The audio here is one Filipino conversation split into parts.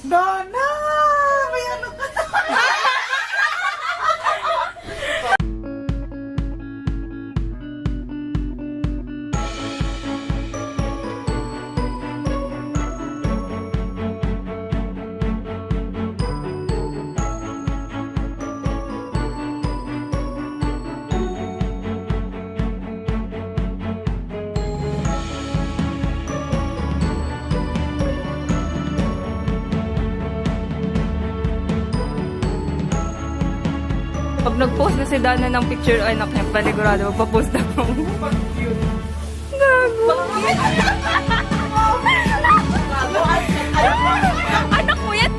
Dana! May ano ka na? Pag nag-post na si Dana ng picture, ay naku, panigurado, magpa-post na ako. Gago. Anak mo yan?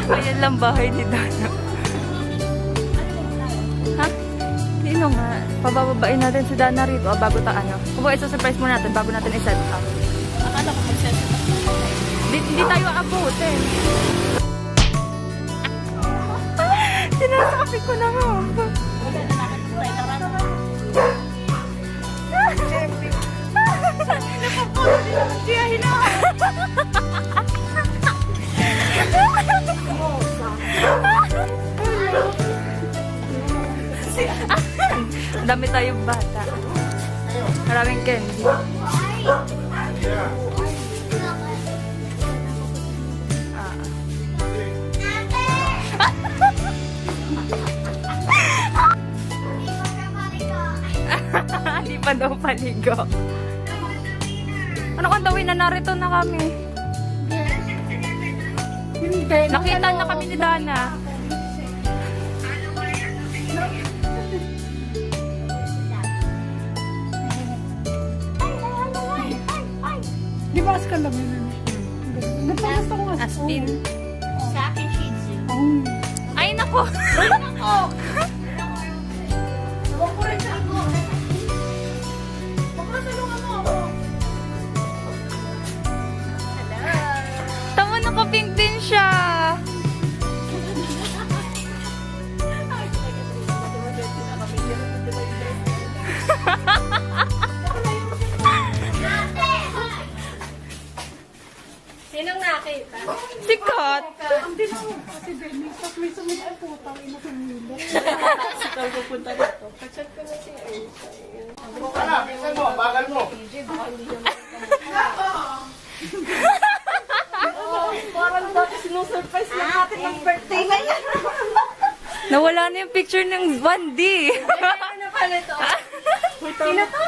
Ayan lang bahay ni Dana. Ha? Sino nga? Pabababain natin si Dana rito bago ta ano. Kung isa-surprise muna natin bago natin i-set up. Akala ko mag-set up. Hindi tayo aabutin. Sinasabi ko na nga. Wala na nakakita. Diyahin na. Dami tayong bata. Maraming candy. Hindi pa daw paligo. Ano kang dawin na narito na kami? Nakita na kami ni Dana. Di ba ka lang yun? Gusto ko nga. Aspin. Sa akin, Shih Tzu. Ay, nako! Huwag ko rin siya ako. Huwag masalungan mo ako. Tama, nakapink din siya. Sinong nakita? Sikat. Hindi na ako kasi Benny. Tapos may sumit ay putang ina sa mila. Ikaw pupunta dito. Kachat ko na si Elsa. Bagal mo. Parang dati sinusurprise na natin ng birthday ngayon. Nawala na yung picture ng Bandi. Ano pala ito? Sino to?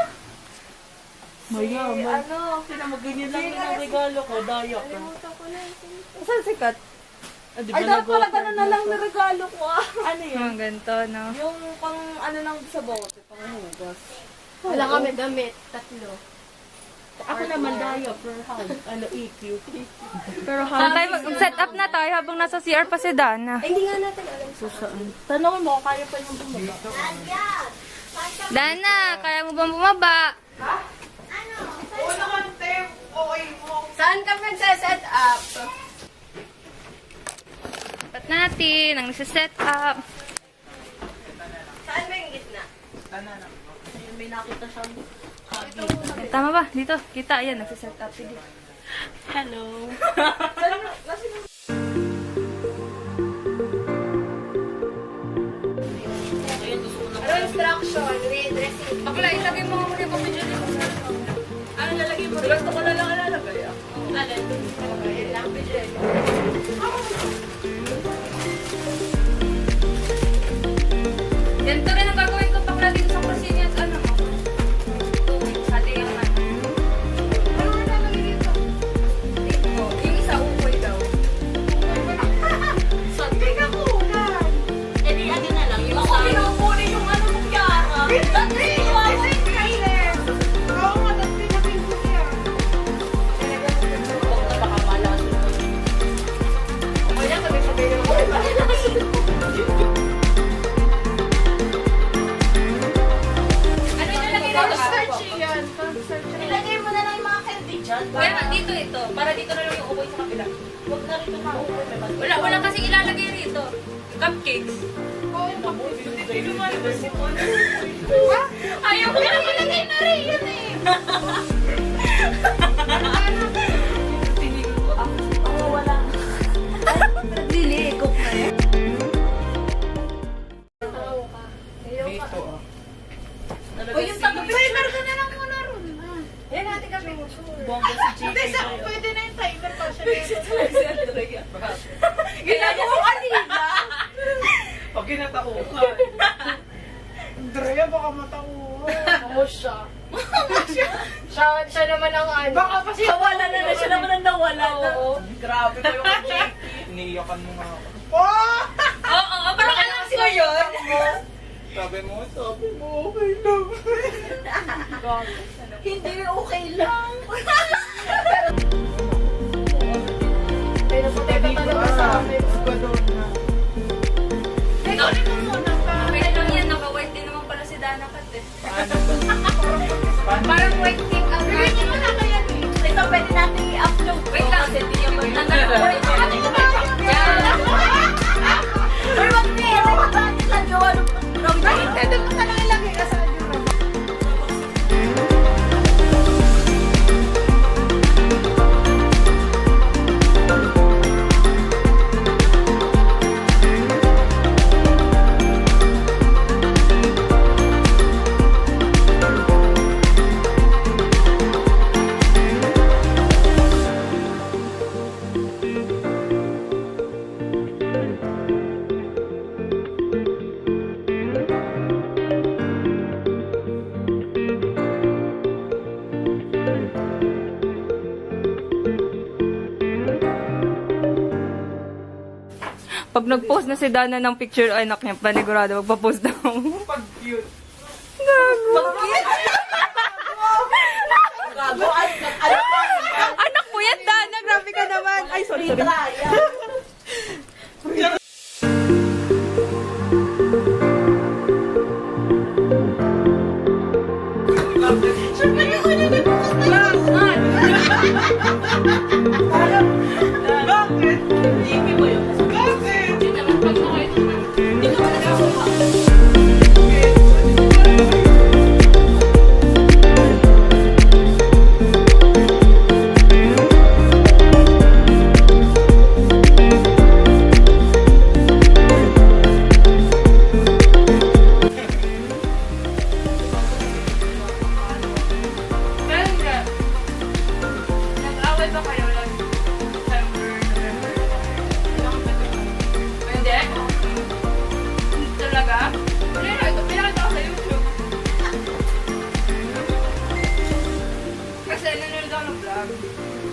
Mayaman. Ano? Pinamaganyan lang yung regalo ko. Dayak. Saan sikat? Ay, dapat pala gano'n na lang na regalo ko ah. Ano yun? Yung ganito, no? Yung pang ano lang sa bote, pang hugas. Wala kami damit, tatlo. Ako naman dayak. Per hug. Ano, EQ. Pero mag-set up na tayo habang nasa CR pa si Dana. Ay, hindi nga natin alam sa Tanongin mo, kaya pa yung bumaba. Dana, kaya mo bang bumaba? Saan ka magsa-set up? Dapat natin, ang nasa-set up. Saan ba yung gitna? May nakita siyang Tama ba? Dito, kita. Ayan, nasa-set up. Sige. hello. Gusto ko na lang alalagay ah. Alin? Yun lang. Ganito rin ang gagawin ko pag dito sa kusina at ano mo. Hati yung ano. Ano nga nalagay dito? Yung isa upoy daw. Teka ko ulan. Eh di ano na lang. Ako pinupunin yung ano mong yara. Oo nga, tapos pinapin ko siya. Huwag na baka malasin. O yan, sabi-sabi yung Ano yung nalagay dito? Pang-search yan. Pang-search yan. Ilagay mo na lang yung mga candy dyan. Kaya dito ito. Para dito na lang yung upoy sa kabila. Huwag na rito maupo. Wala kasi ilalagay rito. Cupcakes. Oo, yung pang-search. Ayaw ko na ilagay na rin yun eh. Ako wala. Naglilikot na yan. Dito ah. O yung tabi. Timer ka na lang muna ron. Yan natin kami. Bongga si Chico. Hindi, sa pwede na yung timer pa siya. Ginagawa ko kanina. Pag kinatauhan. Andrea, baka matauhan. Ako siya. Siya naman ang ano. Baka pa siya. Nawala na siya naman ang nawala. Oo. Grabe ko yung JP. Iniiyakan mo nga ako. Oh! Oo, parang alam ko yun. Sabi mo, okay lang. Hindi okay lang. Pero sa teta talaga sa amin. Ikaw rin mo muna pa. Okay lang yan, naka-white din naman pala si Dana Kat eh. Paano ba? Parang white cake ang Bigyan niyo na kaya ni. Ito pwede natin i-upload. Wait lang. Kasi hindi naman Wait lang. nag-upload. Or wag niya. Bakit lang yung ano? Pwede mo na lang ilagay ka sa akin. Pag nag-post na si Dana ng picture, ay anak niya, panigurado, magpa-post daw. Pag cute. Gago. Anak mo yan, Dana! Grabe ka naman! Ay, sorry. Bakit? JP mo yun. Bakit? Hindi ka ba nagkakawa? Pero hindi. Nag-away ba kayo lang? December, November? Hindi? Talaga? Pinakita ko sa YouTube. Kasi nanonood ako ng vlog.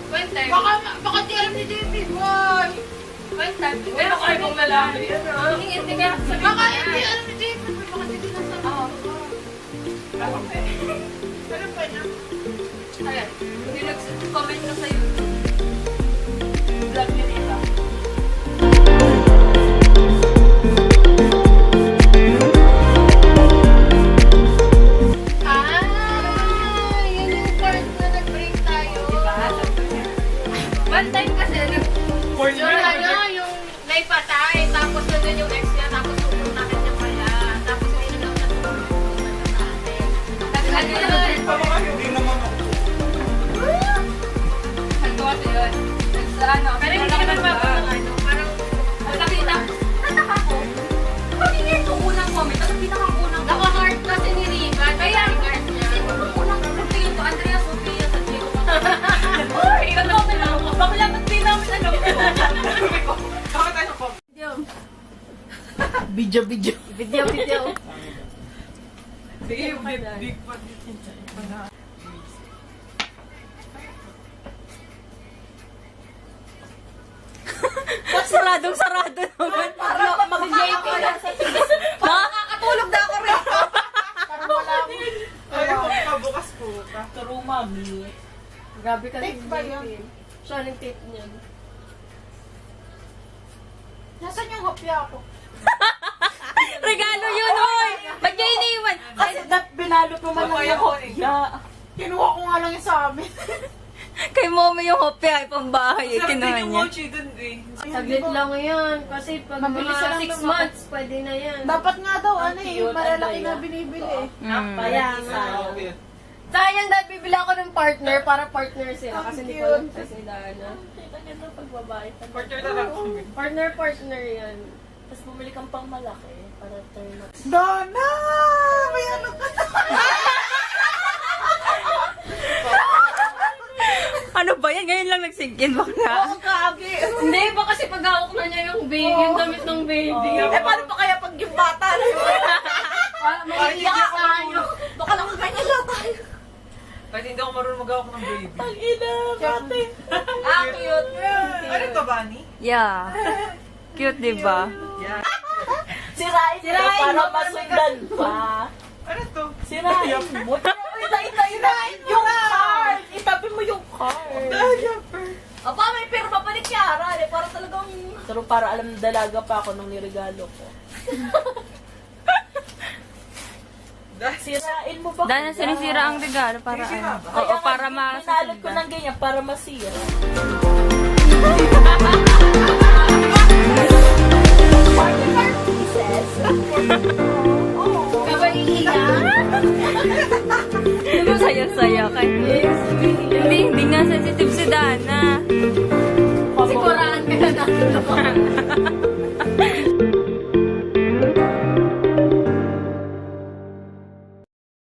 One time. Baka di alam ni David, why? One time. Pero kaya kong malaman yan, ah. Hindi kaya sabi Baka niya. hindi alam ni David, baka di sinasabi. Oo. Alam pa niya. Ayan. Hindi nag-comment na sa YouTube. Vlog niya dito. Yan yung part na nag-break tayo. One time kasi, Yung ano, yung naipatay, tapos nandun yung ex niya, tapos pupuntahan niya pala. Tapos hindi na daw natulog sa atin. ano yun? Hindi naman ako. Ano kasi yun? Sa ano? Pero hindi naman ba ba? ano, parang Nakita, nataka ko. Pati nito unang comment, tapos pinakang-unang naka-heart kasi ni Riva. Kaya, heart niya. sino ba unang comment ko? Andrea Sofia sa Diego. Video. Sige, yung big pa. Saradong sarado naman. Para mag-JP na sa Nakakatulog na ako rin. Ay, magpabukas po ka. True, mami. Grabe ka Tape ba yun? Siya yung tape niyan. Nasaan yung hopya ako? Regalo yun, hoy! Ba't niya iniwan? Kasi binalot mo man lang Papaya yung ko hopya. Kinuha ko nga lang yung sa amin. Kay Momo yung hopya, ay pambahay. Eh, Sabi kinuha ni niya. Mochi dun eh. Saglit lang yan. Kasi pag Mabilis mga lang 6 naman. months, pwede na yan. Dapat nga daw, ano eh, cute, malalaki ang na daya. binibili eh. Kaya nga. Sayang dahil bibili ako ng partner para partner sila. Kasi hindi ko alam siya sila na. Kita niyo ito pag babae. Partner na lang kami. Partner yan. Tapos bumili kang pang malaki para turn up. Donna! May ano ka na? Ano ba yan? Ngayon lang nag-sink-in bakla. Oo, kagi. Hindi ba kasi pag hawak na niya yung baby, yung damit ng baby. Eh, paano pa kaya pag yung bata na yun? Maiiyak tayo. Baka lang ganyan lang tayo. Kahit hindi ako marunong mag-awak ng baby. Ang ina, pati. Cute. Ano to, Bunny? Yeah. Cute, di ba? Yeah. Sirain mo para masundan pa. Ano to? Sirain mo. Sirain yung card. Itabi mo yung card. Diaper. Aba, may pirma pa ni Kiara. Para talagang... Pero para alam na dalaga pa ako nung niregalo ko. Sirain mo ba? Dahil sinisira ang regalo para Sinisira ano. ba? Oo, para Pinalot ko masasundan. ng ganyan para masira. Kapag iiyak. Diba saya-saya kay? Hindi nga sensitive si Dana. Siguraan ka na natin.